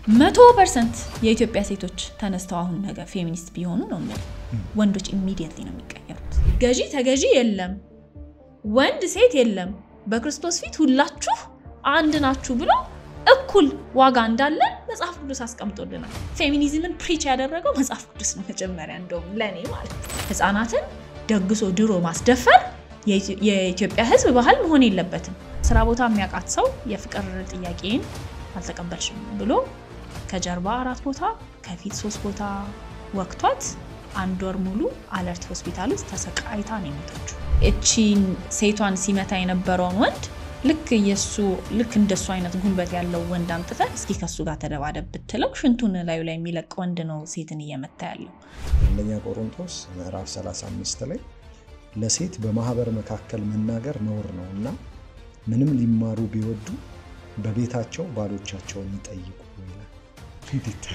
100% የኢትዮጵያ ሴቶች ተነስተው አሁን ነገ ፌሚኒስት ቢሆኑ ነው ማለት ወንዶች ኢሚዲየትሊ ነው የሚቀየሩት ገዢ ተገዢ የለም ወንድ ሴት የለም በክርስቶስ ፊት ሁላችሁ አንድ ናችሁ ብሎ እኩል ዋጋ እንዳለ መጽሐፍ ቅዱስ አስቀምጦልናል ፌሚኒዝምን ፕሪች ያደረገው መጽሐፍ ቅዱስ ነው መጀመሪያ እንደውም ለኔ ማለት ህፃናትን ደግሶ ድሮ ማስደፈር የኢትዮጵያ ህዝብ ባህል መሆን የለበትም ስራ ቦታ የሚያቃት ሰው የፍቅር ጥያቄን አልተቀበልሽም ብሎ ከጀርባ 4 ቦታ ከፊት 3 ቦታ ወቅቷት አንድ ወር ሙሉ አለርት ሆስፒታል ውስጥ ተሰቃይታ ነው የሞተችው እቺን ሴቷን ሲመታ የነበረውን ወንድ ልክ እንደሱ አይነት ጉልበት ያለው ወንድ አምጥተ እስኪ ከሱ ጋር ተደባደብ ብትለው ሽንቱን ላይ የሚለቅ ወንድ ነው ሴትን እየመታ ያለው አንደኛ ቆሮንቶስ ምዕራፍ 35 ላይ ለሴት በማህበር መካከል መናገር ነውር ነውና ምንም ሊማሩ ቢወዱ በቤታቸው ባሎቻቸውን ይጠይቁ ይላል እንዴት